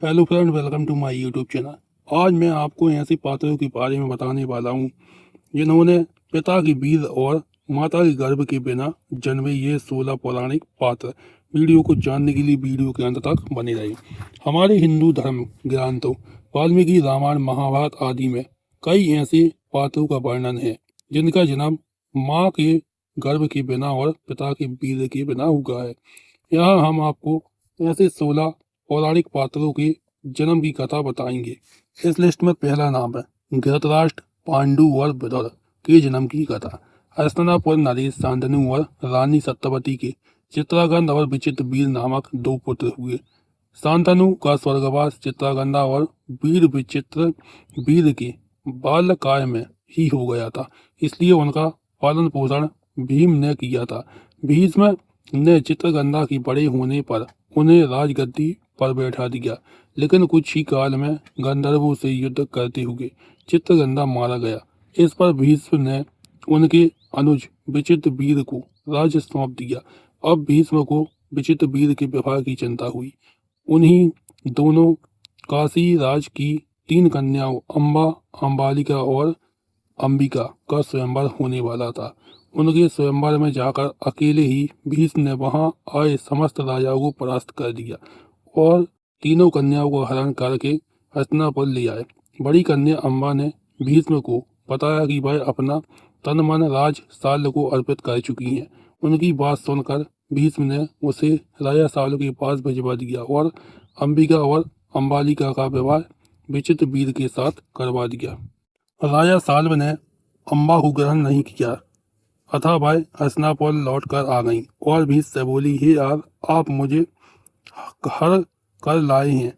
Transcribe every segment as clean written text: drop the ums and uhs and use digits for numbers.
Hello friend, welcome to my YouTube channel. आज मैं आपको ऐसे पात्रों के बारे में बताने वाला हूँ जिन्होंने पिता की बीज और माता के गर्भ के बिना जन्मे ये 16 पौराणिक पात्र। वीडियो को जानने के लिए वीडियो के अंत तक बने रहे। हमारे हिंदू धर्म ग्रंथों वाल्मीकि रामायण महाभारत आदि में कई ऐसे पात्रों का वर्णन है जिनका जन्म माँ के गर्भ के बिना और पिता के बीज के बिना हुआ है। यहाँ हम आपको ऐसे 16 पौराणिक पात्रों के जन्म की कथा बताएंगे। इस लिस्ट में पहला नाम है धृतराष्ट्र, पांडु और विदुर के जन्म की कथा। हस्तिनापुर नरेश, शांतनु और रानी सत्यवती के चित्रागंध और विचित्र वीर नामक दो पुत्र हुए। शांतनु का स्वर्गवास चित्रागंधा और वीर विचित्र वीर के बाल्यकाल में ही हो गया था, इसलिए उनका पालन पोषण भीम ने किया था। भीष्म ने चित्रगंधा के बड़े होने पर उन्हें राजगद्दी पर बैठा दिया, लेकिन कुछ ही काल में गंधर्वों से युद्ध करते हुए चित्रगंधा मारा गया। इस पर भीष्म ने उनके अनुज विचित्र वीर को राज्य सौंप दिया। अब भीष्म को विचित्र वीर के विवाह की चिंता हुई। उन्हीं दोनों काशी राज की 3 कन्याओं अम्बा, अम्बालिका और अंबिका का स्वयंवर होने वाला था। उनके स्वयंवर में जाकर अकेले ही भीष्म ने वहां आए समस्त राजाओं को परास्त कर दिया और तीनों कन्याओं को हरण करके हस्तिनापुर ले आए। बड़ी कन्या अम्बा ने भीष्म को बताया कि वह अपना तन मन राज साल्य को अर्पित कर चुकी हैं। उनकी बात सुनकर भीष्म ने उसे राजा साल्य के पास भिजवा दिया और अंबिका और अम्बालिका का विवाह विचित्र वीर के साथ करवा दिया। राजा साल्व ने अम्बा को ग्रहण नहीं किया, अतः वह हस्तिनापुर लौट कर आ गई और भीष्म से बोली, हे आप मुझे हर कर लाए हैं,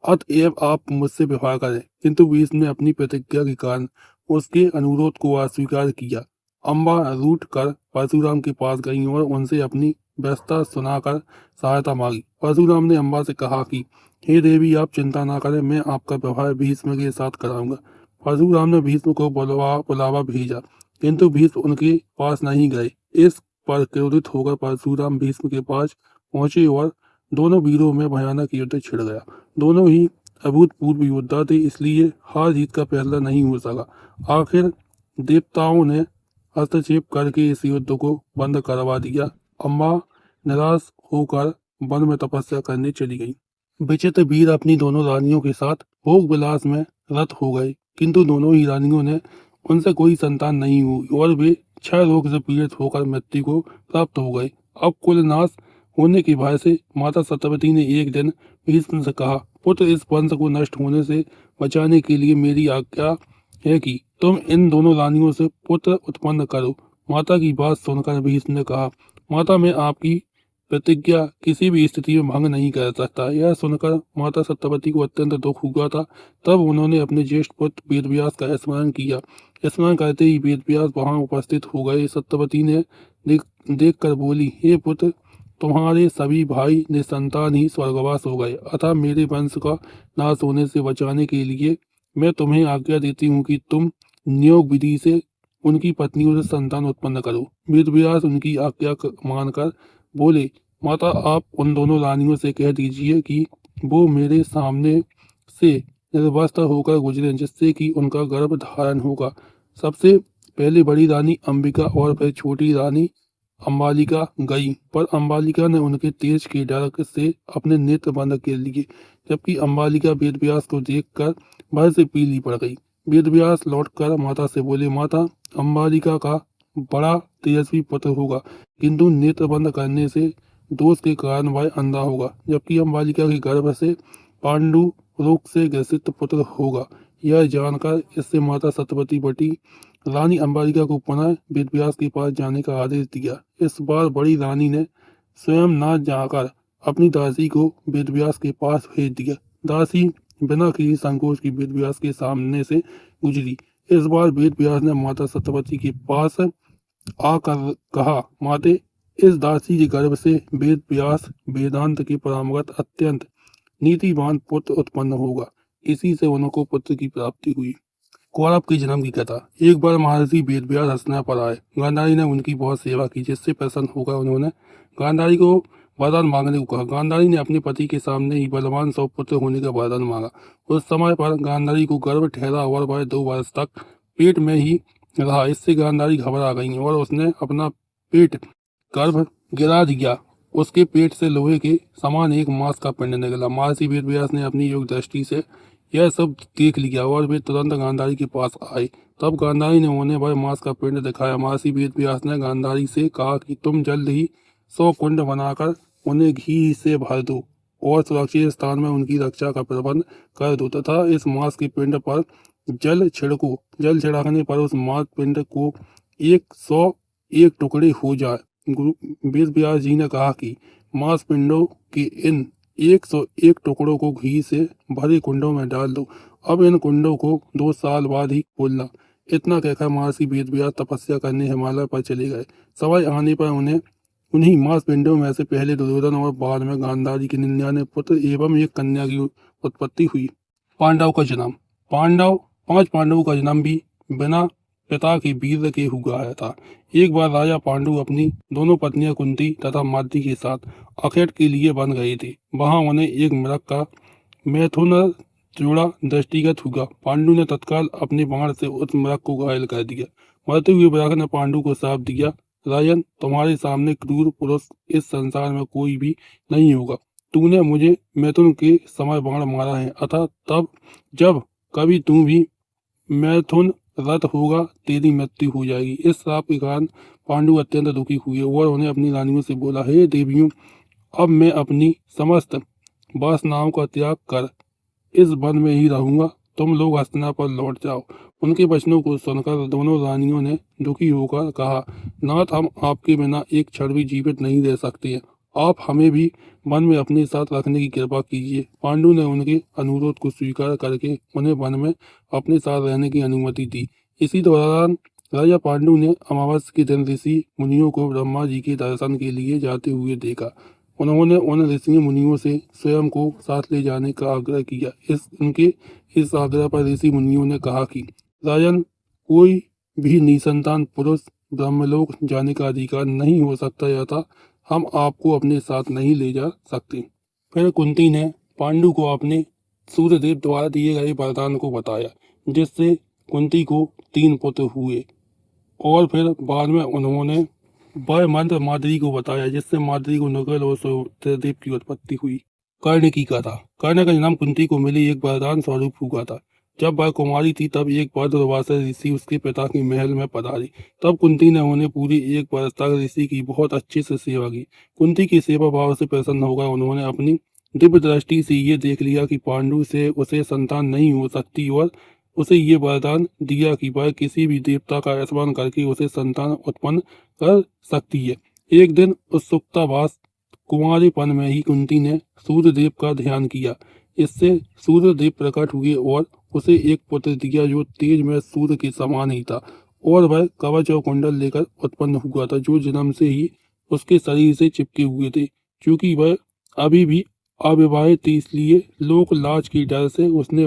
अतएव आप मुझसे विवाह करें। किंतु भीष्म ने अपनी प्रतिज्ञा के कारण उसके अनुरोध को अस्वीकार किया। अम्बा रूठ कर परशुराम के पास गई और उनसे अपनी व्यस्तता सुनाकर सहायता मांगी। परशुराम ने अम्बा से कहा कि हे देवी, आप चिंता न करें, मैं आपका विवाह भीष्म के साथ कराऊंगा। परशुराम ने भीष्म को बुलावा भेजा, किंतु भीष्म उनके पास नहीं गए। इस पर क्रोधित होकर परशुराम भीष्म के पास पहुंचे और दोनों वीरों में भयानक युद्ध छिड़ गया। दोनों ही अभूतपूर्व योद्धा थे, इसलिए हार जीत का फैसला नहीं हो सका। आखिर देवताओं ने हस्तक्षेप करके इस युद्ध को बंद करवा दिया। अम्बा निराश होकर वन में तपस्या करने चली गई। विचित्र वीर अपनी दोनों रानियों के साथ भोग विलास में रत हो गए, किंतु दोनों ही रानियों ने उनसे कोई संतान नहीं हुई और वे क्षय रोग से पीड़ित होकर मृत्यु को प्राप्त हो गए। अब कुल नाश होने के भय से माता सत्यवती ने एक दिन भीष्म से कहा, पुत्र, इस वंश को नष्ट होने से बचाने के लिए मेरी आज्ञा है कि तुम इन दोनों रानियों से पुत्र उत्पन्न करो। माता की बात सुनकर भीष्म ने कहा, माता, मैं आपकी प्रतिज्ञा किसी भी स्थिति में भंग नहीं कर सकता। यह सुनकर माता सत्यवती को अत्यंत दुख हुआ था। तब उन्होंने अपने ज्येष्ठ पुत्र वेदव्यास का स्मरण किया। स्मरण करते ही वेदव्यास वहां उपस्थित हो गए। सत्यवती ने देख कर बोली, हे पुत्र, तुम्हारे सभी भाई निसंतान ही स्वर्गवास हो गए, अतः मेरे वंश का नाश होने से बचाने के लिए मैं तुम्हें आज्ञा देती हूँ कि तुम नियोग विधि से उनकी पत्नियों से संतान उत्पन्न करो। वेदव्यास उनकी आज्ञा मानकर बोले, माता, आप उन दोनों रानियों से कह दीजिए कि वो मेरे सामने से निर्वस्त्र होकर गुजरे, जिससे कि उनका गर्भ धारण होगा। सबसे पहले बड़ी रानी अंबिका और फिर छोटी रानी अम्बालिका गई, पर अम्बालिका ने उनके तेज के डर से अपने नेत्र बंद कर लिए, जबकि अम्बालिका वेदव्यास को देखकर भय से पीली पड़ गई। वेदव्यास लौटकर माता से बोले, माता, अम्बालिका का बड़ा तेजस्वी पुत्र होगा, किंतु नेत्र बंद करने से दोष के कारण वह अंधा होगा, जबकि अम्बालिका के गर्भ से पांडु रोग से ग्रसित पुत्र होगा। यह जानकर इससे माता सत्यवती बटी रानी अम्बालिका को पुनः वेदव्यास के पास जाने का आदेश दिया। इस बार बड़ी रानी ने स्वयं न जाकर अपनी दासी को वेदव्यास के पास भेज दिया। दासी बिना किसी संकोच की वेदव्यास के सामने से गुजरी। इस बार वेदव्यास ने माता सत्यवती के पास आकर कहा, माते, इस दासी के गर्भ से वेद व्यास वेदांत के परमगत अत्यंत नीतिवान पुत्र उत्पन्न होगा। इसी से उनको पुत्र की प्राप्ति हुई। कौरव के जन्म की कथा। एक बार महर्षि वेदव्यास हस्तिनापुर आए। गांधारी ने उनकी बहुत सेवा की, जिससे प्रसन्न होकर उन्होंने गांधारी को वरदान मांगने को कहा। गांधारी ने अपने पति के सामने ही बलवान 100 पुत्र होने का वरदान मांगा। उस समय पर गांधारी को गर्भ ठहरा और वह 2 वर्ष तक पेट में ही रहा। इससे गांधारी घबरा गई और उसने अपना पेट गर्भ गिरा दिया। उसके पेट से लोहे के समान एक मांस का पिंड निकला। महर्षि वेदव्यास ने अपनी योग दृष्टि से यह सब देख लिया और वे तुरंत गांधारी के पास आए। तब गांधारी ने उन्हें वह मांस का पिंड दिखाया। महर्षि वेदव्यास ने गांधारी से कहा कि तुम जल्द ही 100 कुंड बनाकर उन्हें घी से भर दो और सुरक्षित स्थान में उनकी रक्षा का प्रबंध कर दो तथा इस मांस के पिंड पर जल छिड़को। जल छिड़कने पर उस मांस पिंड को 101 टुकड़े हो जाए। गुरु वेद व्यास जी ने कहा कि मांस पिंडों के इन 101 टुकड़ों को घी से भरे कुंडों में डाल दो। अब इन कुंडों को 2 साल बाद ही खोलना। इतना कहकर महर्षि वेद व्यास तपस्या करने हिमालय पर चले गए। समय आने पर उन्हीं मांस पिंडों में से पहले दुर्योधन और बाद में गांधारी के 99 पुत्र एवं एक कन्या की उत्पत्ति हुई। पांडव का जन्म। 5 पांडवों का जन्म भी बिना पिता के वीर के हुआ था। एक बार राजा पांडु अपनी दोनों पत्नियां कुंती तथा माद्री के साथ अखेट के लिए बन गए थे। वहां उन्हें एक मृग का मैथुन जोड़ा दृष्टिगत हुआ। पांडु ने तत्काल अपने बाण से उस मृग को घायल कर दिया। मरते हुए मृग ने पांडु को श्राप दिया, राजन, तुम्हारे सामने क्रूर पुरुष इस संसार में कोई भी नहीं होगा। तूने मुझे मैथुन के समय बाण मारा है, अतः तब जब कभी तू भी मैथुन रथ होगा तेरी मृत्यु हो जाएगी। इस श्राप के कारण पांडु अत्यंत दुखी हुए और उन्हें अपनी रानियों से बोला, हे देवियों, अब मैं अपनी समस्त वासनाओं का त्याग कर इस वन में ही रहूंगा। तुम लोग हस्तिनापुर लौट जाओ। उनके वचनों को सुनकर दोनों रानियों ने दुखी होकर कहा, नाथ, हम आपके बिना एक क्षण भी जीवित नहीं रह सकते हैं। आप हमें भी वन में अपने साथ रखने की कृपा कीजिए। पांडु ने उनके अनुरोध को स्वीकार करके उन्हें वन में अपने साथ रहने की अनुमति दी। इसी दौरान राजा पांडु ने अमावस्या के दिन ऋषि मुनियों को ब्रह्मा जी के दर्शन के लिए जाते हुए देखा। उन्होंने उन ऋषि मुनियों से स्वयं को साथ ले जाने का आग्रह किया। इस आग्रह पर ऋषि मुनियों ने कहा कि राजन, कोई भी निसंतान पुरुष ब्रह्मलोक जाने का अधिकार नहीं हो सकता, या था हम आपको अपने साथ नहीं ले जा सकते। फिर कुंती ने पांडु को अपने सूर्यदेव द्वारा दिए गए वरदान को बताया, जिससे कुंती को 3 पुत्र हुए और फिर बाद में उन्होंने वह मंत्र माद्री को बताया, जिससे माद्री को नकुल और सूर्यदेव की उत्पत्ति हुई। कर्ण की कथा। कर्ण का जन्म कुंती को मिले एक वरदान स्वरूप हुआ था। जब वह कुमारी थी तब एक बार दुर्वासा ऋषि उसके पिता के महल में पधारे। तब कुंती ने उन्हें पूरी 1 वर्ष तक ऋषि की बहुत अच्छे से सेवा की। कुंती की सेवा भाव से प्रसन्न होकर उन्होंने अपनी दिव्य दृष्टि से ये देख लिया कि पांडु से उसे संतान नहीं हो सकती और उसे ये वरदान दिया कि वह किसी भी देवता का स्मरण करके उसे संतान उत्पन्न कर सकती है। एक दिन उत्सुकतावश कुंवारेपन में ही कुंती ने सूर्यदेव का ध्यान किया। इससे सूर्यदेव प्रकट हुए और उसे एक पुत्र दिया जो तेज में सूर्य के समान ही था और वह कवच और कुंडल लेकर उत्पन्न हुआ था, जो जन्म से ही उसके शरीर से चिपके हुए थे। क्योंकि वह अभी भी अविवाहित थी, इसलिए लोक लाज की डर से उसने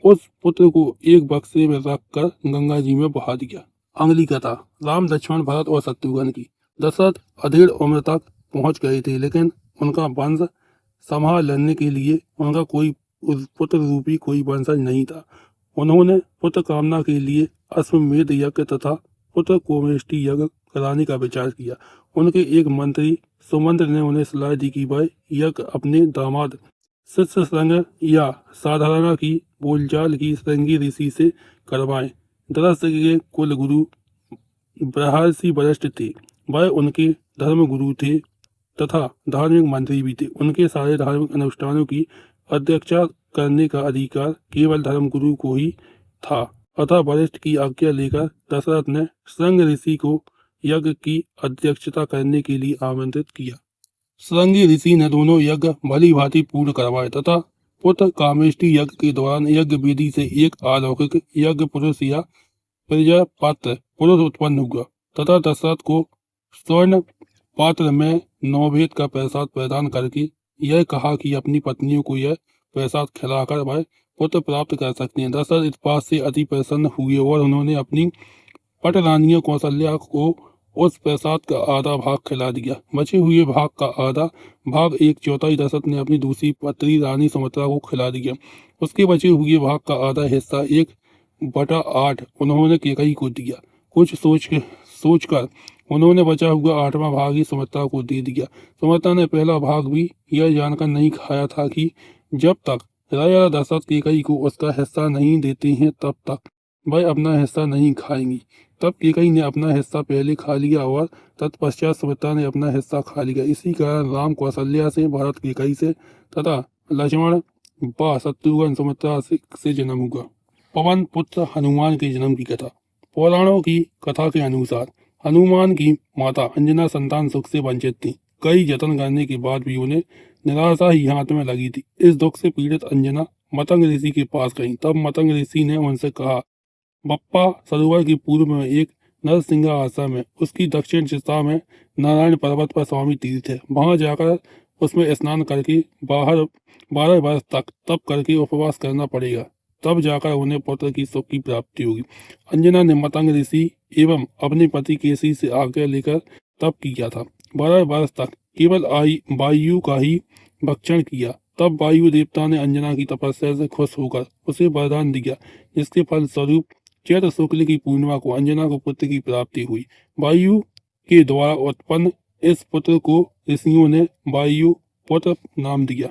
उस पुत्र को एक बक्से में रखकर गंगा जी में बहा दिया। अगली कथा। राम, लक्ष्मण, भरत और शत्रुघ्न की। दशरथ अधेड़ उम्र तक पहुंच गए थे, लेकिन उनका वंश संभालने के लिए उनका कोई पुत्र रूपी कोई वंशज नहीं था। उन्होंने पुत्र कामना के लिए अश्वमेध यज्ञ तथा पुत्र कोमेष्टि यज्ञ कराने का विचार किया। उनके एक मंत्री सुमंत्र ने उन्हें सलाह दी कि वह यज्ञ अपने दामाद शिष्य श्रृंग या साधारण की बोलचाल की श्रृंगी ऋषि से करवाएं। दरअसल के कुल गुरु बृहर्षि वशिष्ठ थे। वह उनके धर्म गुरु थे तथा धार्मिक मंत्री भी थे। उनके सारे धार्मिक अनुष्ठानों की अध्यक्षता करने का अधिकार केवल धर्मगुरु को ही था। अतः वरिष्ठ की आज्ञा लेकर दशरथ ने श्रृंग ऋषि को यज्ञ की अध्यक्षता करने के लिए आमंत्रित किया। श्रृंगी ऋषि ने दोनों यज्ञ भली भांति पूर्ण करवाए तथा पुत्र कामेष्टि यज्ञ के दौरान यज्ञ विधि से एक अलौकिक यज्ञ पुरुष या प्रजापात्र पुरुष उत्पन्न हुआ तथा दशरथ को स्वर्ण पात्र में नौभेद का प्रसाद प्रदान करके यह कहा कि अपनी पत्नियों को यह प्रसाद खिलाकर वह पुत्र प्राप्त कर सकते हैं। दशरथ इस बात से अति प्रसन्न हुए और उन्होंने अपनी पटरानियों कौशल्या को उस प्रसाद का आधा भाग खिला दिया। बचे हुए भाग का आधा भाग 1/4 दशरथ ने अपनी दूसरी पत्नी रानी सुमित्रा को खिला दिया। उसके बचे हुए भाग का आधा हिस्सा 1/8 उन्होंने कैकई को दिया। कुछ सोचकर उन्होंने बचा हुआ 8वां भाग ही सुमित्रा को दे दिया। सुमित्रा ने पहला भाग भी यह जानकर नहीं खाया था कि जब तक राजा दशरथ कैकई को उसका हिस्सा नहीं देते हैं तब तक वह अपना हिस्सा नहीं खाएंगी। तब कैकई ने अपना हिस्सा पहले खा लिया और तत्पश्चात सुमित्रा ने अपना हिस्सा खा लिया। इसी कारण राम कौशल्या से, भरत कैकई से तथा लक्ष्मण व शत्रुघ्न सुमित्रा से जन्म हुआ। पवन पुत्र हनुमान के जन्म की कथा। पुराणों की कथा के अनुसार हनुमान की माता अंजना संतान सुख से वंचित थी। कई जतन करने के बाद भी उन्हें निराशा ही हाथ में लगी थी। इस दुख से पीड़ित अंजना मतंग ऋषि के पास गई। तब मतंग ऋषि ने उनसे कहा, बप्पा सरोवर की पूर्व में एक नरसिंगा आश्रम है। उसकी दक्षिण दिशा में नारायण पर्वत पर स्वामी तीर्थ है। वहां जाकर उसमें स्नान करके 12 वर्ष तक तप करके उपवास करना पड़ेगा। तब जाकर उन्हें पुत्र की सुख की प्राप्ति होगी। अंजना ने मतंग ऋषि एवं अपने पति केसी से आज्ञा लेकर तप किया था। 12 वर्ष तक केवल वायु का ही भक्षण किया। तब वायु देवता ने अंजना की तपस्या से खुश होकर उसे वरदान दिया, जिसके फलस्वरूप चैत्र शुक्ल की पूर्णिमा को अंजना को पुत्र की प्राप्ति हुई। वायु के द्वारा उत्पन्न इस पुत्र को ऋषियों ने वायु पुत्र नाम दिया।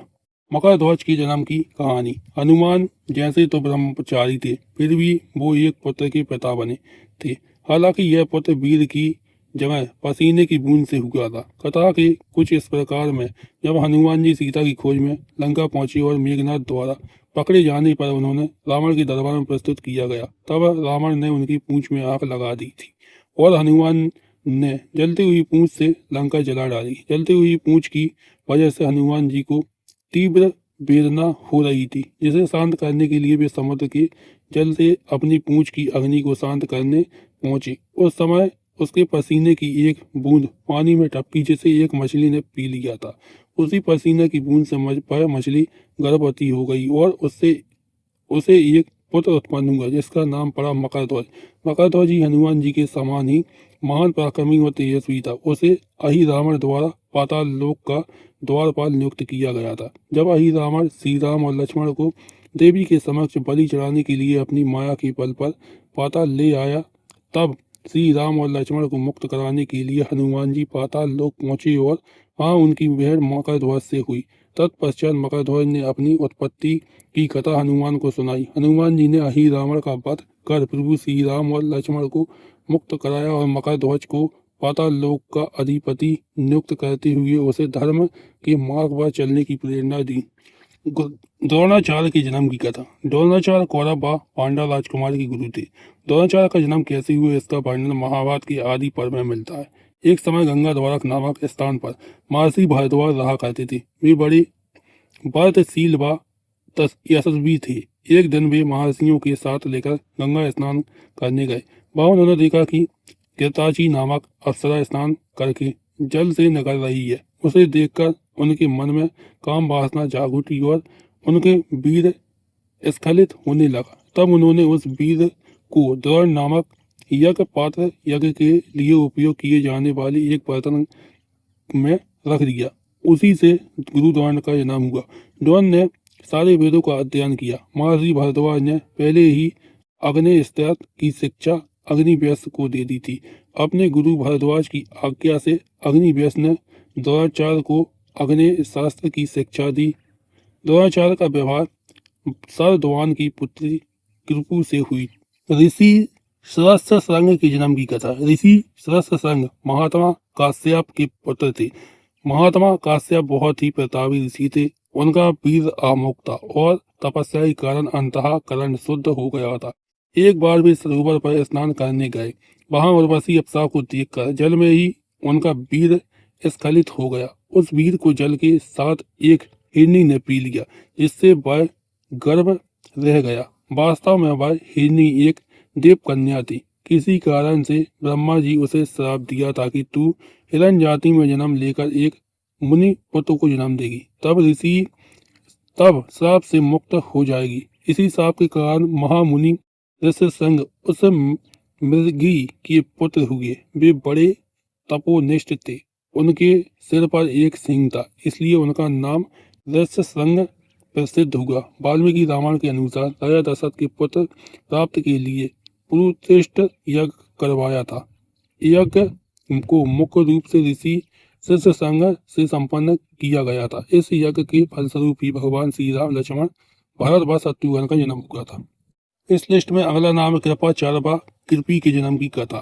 मकर ध्वज के जन्म की कहानी। हनुमान जैसे तो ब्रह्मचारी थे, फिर भी वो एक पुत्र के पिता बने थे। हालांकि यह पुत्र वीर की जगह पसीने की बूंद से हुआ था। कथा के कुछ इस प्रकार में, जब हनुमान जी सीता की खोज में लंका पहुंचे और मेघनाथ द्वारा पकड़े जाने पर उन्होंने रावण के दरबार में प्रस्तुत किया गया, तब रावण ने उनकी पूंछ में आग लगा दी थी और हनुमान ने जलती हुई पूंछ से लंका जला डाली। जलती हुई पूंछ की वजह से हनुमान जी को तीव्र वेदना हो रही थी, जिसे शांत करने के लिए वे समुद्र के जल से अपनी पूंछ की अग्नि को शांत करने पहुंचे। उस समय उसके पसीने की एक बूंद पानी में टपकी, जिसे एक मछली ने पी लिया था। उसी पसीने की बूंद से मछली गर्भवती हो गई और उसे एक पुत्र उत्पन्न हुआ, जिसका नाम पड़ा मकर ध्वज। मकर ध्वज ही हनुमान जी के समान ही महान पराक्रमी और तेजस्वी था। उसे अहि रावण द्वारा पाताल लोक का द्वारपाल नियुक्त किया गया था। जब अहि रावण श्री राम और लक्ष्मण को देवी के समक्ष बलि चढ़ाने के लिए अपनी माया के बल पर पाताल ले आया, तब श्री राम और लक्ष्मण को मुक्त कराने के लिए हनुमान जी पाताल लोक पहुंचे और वहां उनकी भेंट मकर ध्वज से हुई। तत्पश्चात मकर ध्वज ने अपनी उत्पत्ति की कथा हनुमान को सुनाई। हनुमान जी ने अहि रावण का वध कर प्रभु श्री राम और लक्ष्मण को मुक्त कराया और मकर ध्वज को पाताल लोक का अधिपति नियुक्त करते हुए उसे धर्म के मार्ग पर चलने की प्रेरणा दी। द्रोणाचार्य के जन्म की कथा। द्रोणाचार्य कौरव व पांडव राजकुमार के गुरु थे। द्रोणाचार्य का जन्म कैसे हुआ, इसका वर्णन महाभारत के आदि पर्व में मिलता है। एक समय गंगा द्वारक नामक स्थान पर महर्षि भारद्वाज रहा करते थे। वे बड़े व्रतशील व यशस्वी थे। एक दिन वे महर्षियों के साथ लेकर गंगा स्नान करने गए। वहां उन्होंने देखा कि कृताची नामक अप्सरा स्नान करके जल से निकल रही है। उसे देखकर उनके मन में काम वासना जाग उठी और उनके वीर स्खलित होने लगा। तब उन्होंने उस वीर को द्रोण नामक यज्ञ पात्र यज्ञ के लिए उपयोग किए जाने वाली एक बर्तन में रख दिया। उसी से गुरु द्रोण का जन्म हुआ। द्रोण ने सारे वेदों का अध्ययन किया। महर्षि भारद्वाज ने पहले ही अग्नि की शिक्षा अग्निव्यस्त को दे दी थी। अपने गुरु भारद्वाज की आज्ञा से अग्निव्यस्त ने द्रोणाचार्य को अग्नि शास्त्र की शिक्षा दी। द्रोणाचार्य का व्यवहार सरद्वान की पुत्री कृपु से हुई। ऋषि सहस्त्रशृंग के जन्म की कथा। ऋषि सहस्त्रशृंग महात्मा काश्यप के पुत्र थे। महात्मा काश्यप बहुत ही प्रतापी ऋषि थे। उनका वीर आमुख था और तपस्या के कारण अंतःकरण शुद्ध हो गया था। एक बार वे सरोवर पर स्नान करने गए। वहां उर्वशी अप्सरा को देखकर जल में ही उनका वीर स्खलित हो गया। उस वीर को जल के साथ एक हिरनी ने पी लिया, जिससे वह गर्भ रह गया। वास्तव में वह हिरनी एक देव कन्या थी। किसी कारण से ब्रह्मा जी उसे श्राप दिया था कि तू हिरण जाति में जन्म लेकर एक मुनि पुत्र को जन्म देगी, तब श्राप से मुक्त हो जाएगी। इसी श्राप के कारण महामुनि ऋष्यशृंग उस मृगी के पुत्र हुए। वे बड़े तपोनिष्ठ थे। उनके सिर पर एक सिंह था, इसलिए उनका नाम ऋष्यशृंग प्रसिद्ध हुआ। वाल्मीकि रामायण के अनुसार राजा दशरथ के पुत्र प्राप्त के लिए पुरुत्रिष्ट यज्ञ करवाया था। यज्ञ को मुख्य रूप से ऋषि ऋष्यशृंग से संपन्न किया गया था। इस यज्ञ के फलस्वरूप ही भगवान श्री राम, लक्ष्मण, भरत व शत्रुघ्न का जन्म हुआ था। इस लिस्ट में अगला नाम है कृपाचार्य व कृपी के जन्म की कथा।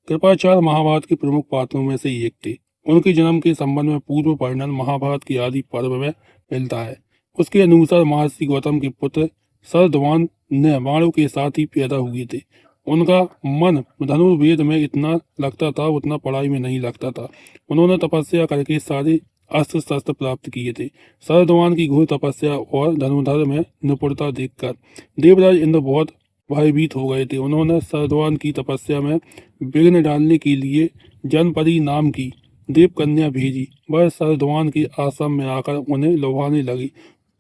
कृपाचार्य महाभारत के प्रमुख पात्रों में से एक थे। उनके जन्म के संबंध में पूर्व वर्णन महाभारत के आदि पर्व में मिलता है। उसके अनुसार महर्षि गौतम के पुत्र शरद्वान ने बाणों के साथ ही पैदा हुए थे। उनका मन धनुर्वेद में इतना लगता था उतना पढ़ाई में नहीं लगता था। उन्होंने तपस्या करके सारे अस्त्र शस्त्र प्राप्त किए थे। शरद्वान की घोर तपस्या और धनुर्धर में निपुणता देखकर देवराज इंद्र बहुत भयभीत हो गए थे। उन्होंने शरद्वान की तपस्या में विघ्न डालने के लिए जनपरी नाम की देव कन्या भेजी। वह शरद्वान के आश्रम में आकर उन्हें लुभाने लगी।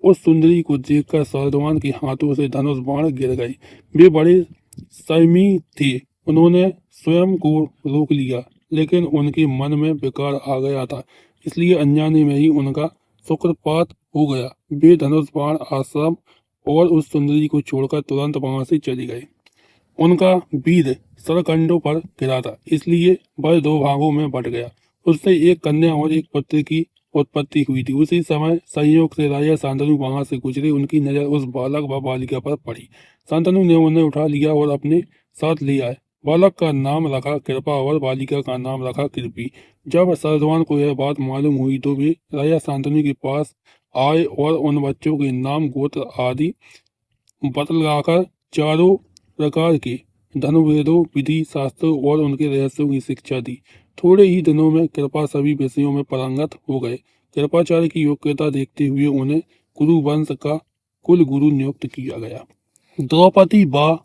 उस सुंदरी को देखकर शरद्वान के हाथों से धनुष बाण गिर गए। वे बड़े संयमी थे। उन्होंने स्वयं को रोक लिया, लेकिन उनके मन में विकार आ गया था, इसलिए अनजाने में ही उनका शुक्रपात हो गया। वे धनुष बाण आश्रम और उस सुंदरी को छोड़कर तुरंत वहां से चले गए। उनका वीर सरकंडों पर गिरा था, इसलिए वह दो भागों में बट गया। उससे एक कन्या और एक पुत्र की उत्पत्ति हुई थी। उसी समय संयोग से राजा शांतनु वहां से गुजरे। उनकी नजर उस बालक व बालिका पर पड़ी। शांतनु ने उन्हें उठा लिया और अपने साथ ले आए। बालक का नाम रखा कृपा और बालिका का नाम रखा कृपी। जब शरद्वान को यह बात मालूम हुई तो वे राजा शांतनु के पास आए और उन बच्चों के नाम, गोत्र आदि बतलाकर चारों प्रकार के धनुर्वेदों, विधि शास्त्रों और उनके रहस्यों की शिक्षा दी। थोड़े ही दिनों में कृपा सभी विषयों में पारंगत हो गए। कृपाचार्य की योग्यता देखते हुए उन्हें कुरु वंश का कुल गुरु नियुक्त किया गया। द्रौपदी व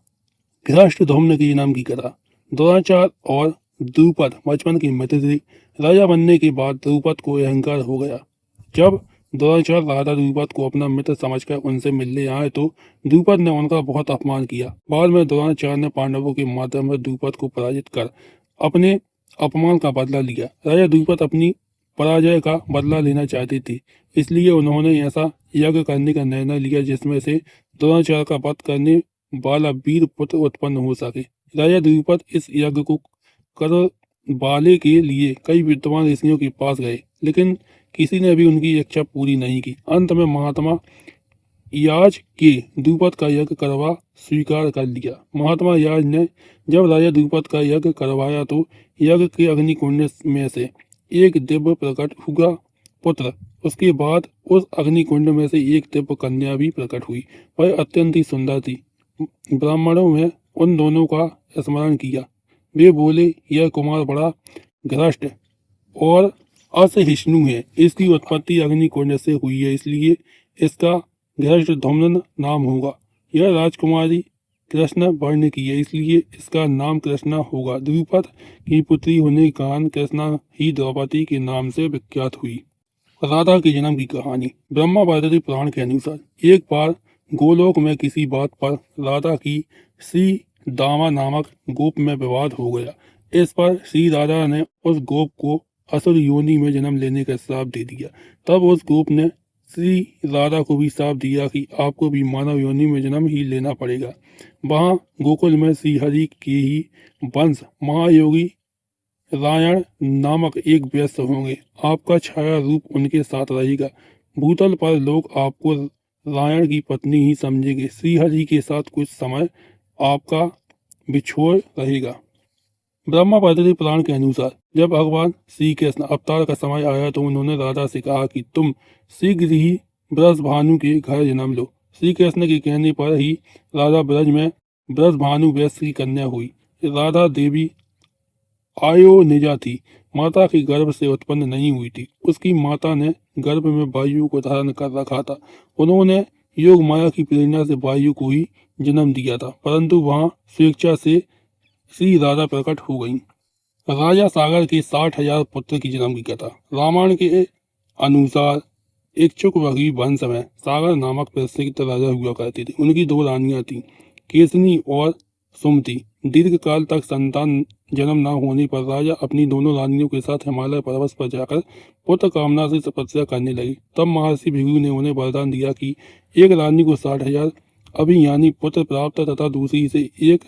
धृष्टद्युम्न के नाम की कथा। द्रोणाचार्य और द्रुपद बचपन के मित्र थे। राजा बनने के बाद द्रुपद को अहंकार हो गया। जब द्रोणाचार्य राजा द्रुपद को अपना मित्र समझकर उनसे मिलने आए तो द्रुपद ने उनका बहुत अपमान किया। बाद में द्रोणाचार्य ने पांडवों के माध्यम से द्रुपद को पराजित कर अपने अपमान का बदला लिया। राजा द्रुपद अपनी पराजय का बदला लेना चाहते थे, इसलिए उन्होंने ऐसा यज्ञ करने का निर्णय लिया जिसमें से द्रोणाचार्य का वध करने वाला वीर पुत्र उत्पन्न हो सके। राजा द्रुपद इस यज्ञ को करवाने के लिए कई विद्वान ऋषियों के पास गए, लेकिन किसी ने भी उनकी इच्छा पूरी नहीं की। अंत में महात्मा याज के द्रुपद का यज्ञ करवा स्वीकार कर लिया। महात्मा याज ने जब राजा द्रुपद का यज्ञ करवाया तो यज्ञ के अग्निकुंड में से एक दिव्य प्रकट हुआ पुत्र। उसके बाद उस अग्निकुंड में से एक दिव्य कन्या भी प्रकट हुई। वह अत्यंत ही सुंदर थी। ब्राह्मणों में उन दोनों का स्मरण किया। वे बोले, यह कुमार बड़ा घृष्ट और असहिष्णु है। इसकी उत्पत्ति अग्निकुंड से हुई है, इसलिए इसका धृष्टद्युम्न नाम होगा। यह राजकुमारी कृष्ण वर्ण की है, इसलिए इसका नाम कृष्णा होगा। द्रुपद की पुत्री होने के कारण कृष्णा ही द्रौपदी के नाम से विख्यात हुई। राधा के जन्म की कहानी। ब्रह्मा वैदर्भी पुराण के अनुसार एक बार गोलोक में किसी बात पर राधा की श्री दामा नामक गोप में विवाद हो गया। इस पर श्री राधा ने उस गोप को असुर योनि में जन्म लेने का श्राप दे दिया। तब उस गोप ने श्री राधा को भी श्राप दिया कि आपको भी मानव योनि में जन्म ही लेना पड़ेगा। वहां गोकुल में श्री हरि के ही वंश महायोगी रायण नामक एक व्यस्त होंगे। आपका छाया रूप उनके साथ रहेगा। भूतल पर लोग आपको रायण की पत्नी ही समझेंगे। श्री हरि के साथ कुछ समय आपका बिछोड़ रहेगा। ब्रह्मा वैदर्भी पुराण के अनुसार जब भगवान श्री कृष्ण अवतार का समय आया तो उन्होंने राधा से कहा कि तुम शीघ्र ही ब्रजभानु के घर जन्म लो। श्री कृष्ण के कहने पर ही राधा ब्रज में ब्रजभानु वैश्य की कन्या हुई। राधा देवी आयोनिजा थी। माता के गर्भ से उत्पन्न नहीं हुई थी। उसकी माता ने गर्भ में वायु को धारण कर रखा था। उन्होंने योग माया की प्रेरणा से वायु को ही जन्म दिया था, परंतु वहां स्वेच्छा से श्री राधा प्रकट हो गईं। राजा सागर के 60,000 पुत्र की जन्म की कथा। रामायण के अनुसार इक्ष्वाकु वंश में सागर नामक प्रसिद्ध राजा हुआ करते थे। उनकी दो रानियां थीं, केसनी और सुमति। दीर्घ काल तक संतान जन्म न होने पर राजा अपनी दोनों रानियों के साथ हिमालय पर्वत पर जाकर पुत्र कामना से तपस्या करने लगे। तब महर्षि भृगु ने उन्हें वरदान दिया कि एक रानी को 60,000 अभियानी पुत्र प्राप्त तथा दूसरी से एक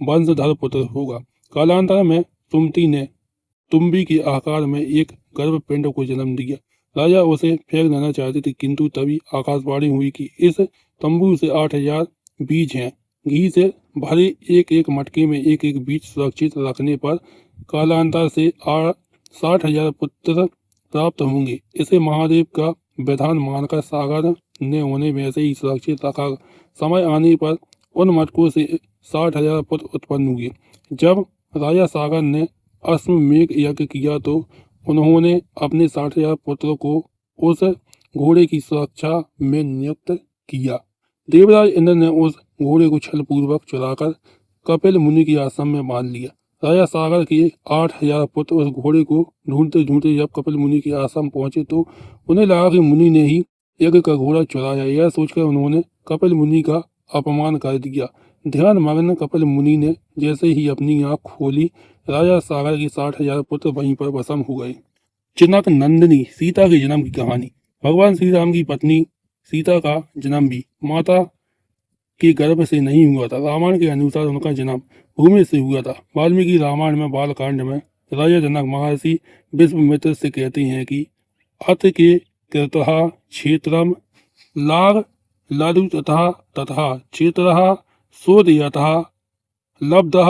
वंशधर पुत्र होगा। कालांतर में सुमति ने तुम्बी के आकार में एक गर्भपिंड को जन्म दिया। राजा उसे फेंक देना चाहते थे, किंतु तभी आकाशवाणी हुई कि इस तंबू से 8,000 बीज हैं। घी से भरे एक एक मटके में एक एक बीज सुरक्षित रखने पर कालांतर से 60,000 पुत्र प्राप्त होंगे। इसे महादेव का विधान मानकर सागर ने उन्हें वैसे ही सुरक्षित रखा। समय आने पर उन मटकों से 60,000 पुत्र उत्पन्न हुए। जब राजा सागर ने अश्वमेघ यज्ञ किया तो उन्होंने अपने 60,000 पुत्रों को उस घोड़े की सुरक्षा में नियुक्त किया। देवराज इंद्र ने उस घोड़े को छलपूर्वक चुराकर कपिल मुनि के आश्रम में बांध लिया। राजा सागर के 8,000 पुत्र उस घोड़े को ढूंढते ढूंढते जब कपिल मुनि के आश्रम पहुंचे तो उन्हें लगा कि मुनि ने ही यज्ञ का घोड़ा चुराया। यह सोचकर उन्होंने कपिल मुनि का अपमान कर दिया। ध्यान मग्न कपिल मुनि ने जैसे ही अपनी आंख खोली, राजा सागर के 60,000 पुत्र वहीं पर भस्म हो गए। जनक नंदिनी सीता के जन्म की कहानी। भगवान श्री राम की पत्नी सीता का जन्म भी माता के गर्भ से नहीं हुआ था। रामायण के अनुसार उनका जन्म भूमि से हुआ था। वाल्मीकि रामायण में बालकांड में राजा जनक महर्षि विश्वामित्र से कहते हैं कि अत के कृतः क्षेत्रम लाग लादु तथा तथा क्षेत्रः शोधयतः लब्धः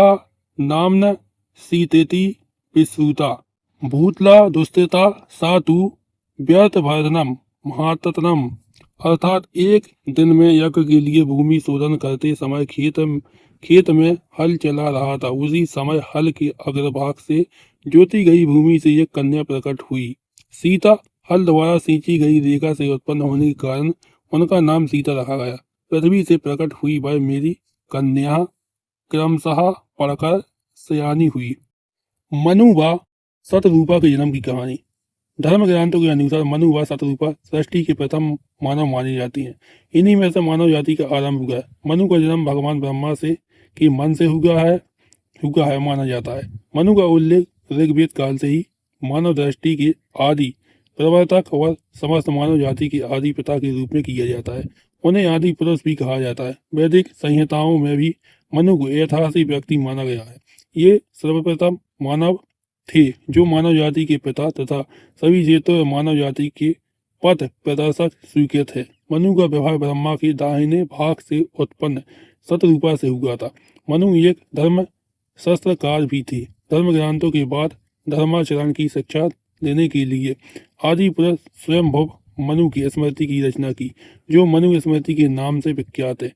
नाम्न सीतेति विश्रुता भूतला दुस्थिता सा तु व्यर्थ भर्जनम महाततनम। अर्थात एक दिन में यज्ञ के लिए भूमि शोधन करते समय खेत में हल चला रहा था। उसी समय हल के अग्रभाग से जोती गई भूमि से एक कन्या प्रकट हुई। सीता हल द्वारा सींची गई रेखा से उत्पन्न होने के कारण उनका नाम सीता रखा गया। पृथ्वी से प्रकट हुई वह मेरी कन्या क्रमशः पढ़कर सयानी हुई। मनु व शतरूपा के जन्म की कहानी। धर्म ग्रंथों के अनुसार मनु व शतरूपा सृष्टि के प्रथम मानव माने जाती हैं। इन्हीं में से मानव जाति का आरंभ हुआ है। मनु का जन्म भगवान ब्रह्मा से के मन से हुआ है माना जाता है। मनु का उल्लेख ऋग्वेद काल से ही मानव दृष्टि के आदि प्रवर्तक और समस्त मानव जाति के आदि पिता के रूप में किया जाता है। उन्हें आदि पुरुष भी कहा जाता है। वैदिक संहिताओं में भी मनु को ऐतिहासिक व्यक्ति माना गया है। ये सर्वप्रथम मानव थे जो मानव जाति के पिता तथा सभी क्षेत्रों में मानव जाति के पथ प्रदर्शक स्वीकृत है। मनु का विवाह ब्रह्मा के दाहिने भाग से उत्पन्न शतरूपा से हुआ था। मनु एक धर्म शास्त्रकार भी थे। धर्म ग्रंथों के बाद धर्माचरण की शिक्षा देने के लिए आदि पुरुष स्वयंभुव मनु की स्मृति की रचना की, जो मनु स्मृति के नाम से विख्यात है।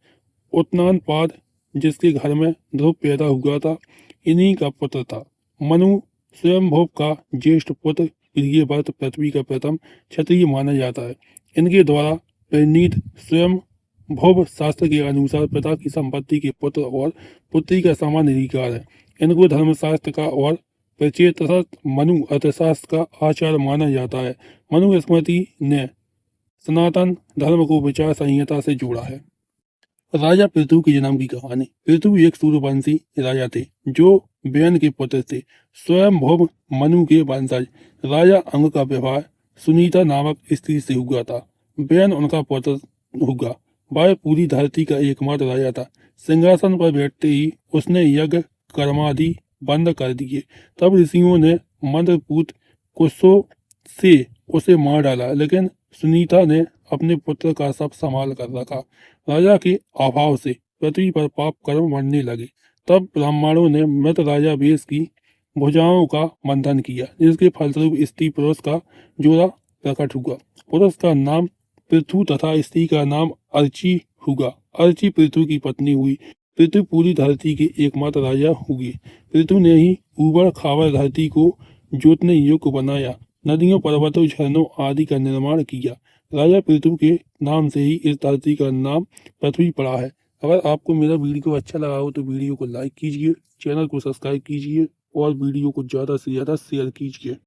उत्तानपाद जिसके घर में ध्रुव पैदा हुआ था, इन्हीं का पुत्र था। मनु स्वयंभुव का ज्येष्ठ पुत्र प्रियव्रत पृथ्वी का प्रथम क्षत्रिय माना जाता है। इनके द्वारा परिणीत स्वयंभुव शास्त्र के अनुसार पिता की संपत्ति के पुत्र और पुत्री का समान अधिकार है। इनको धर्मशास्त्र का और परिचय तथा मनु अर्थशास्त्र का आचार्य माना जाता है। मनु स्मृति ने सनातन धर्म को विचार संहिता से जोड़ा है। राजा पृथु के जन्म की कहानी। पृथु एक सूर्यवंशी राजा थे जो बेन के पुत्र थे। स्वयंभुव मनु के वंशज राजा अंग का विवाह सुनीता नामक स्त्री से हुआ था। बेन उनका पुत्र हुआ। वह पूरी धरती का एकमात्र राजा था। सिंहासन पर बैठते ही उसने यज्ञ कर्मादि बंद कर दिए। तब ऋषियों ने मंत्रपूत कुशों से उसे मार डाला, लेकिन सुनीता ने अपने पुत्र का सब संभाल कर रखा। राजा के अभाव से पृथ्वी पर पाप कर्म बढ़ने लगे। तब ब्राह्मणों ने मृत राजा वेश की भुजाओं का मंथन किया, जिसके फलस्वरूप स्त्री पुरुष का जोड़ा प्रकट हुआ। पुरुष का नाम पृथु तथा स्त्री का नाम अर्ची हुआ। अर्ची पृथु की पत्नी हुई। पृथु पूरी धरती के एकमात्र राजा हुए। पृथु ने ही ऊबड़ खाबड़ धरती को जोतने योग्य बनाया, नदियों पर्वतों झरनों आदि का निर्माण किया। राजा पृथु के नाम से ही इस धरती का नाम पृथ्वी पड़ा है। अगर आपको मेरा वीडियो अच्छा लगा हो तो वीडियो को लाइक कीजिए, चैनल को सब्सक्राइब कीजिए और वीडियो को ज़्यादा से ज़्यादा शेयर कीजिए।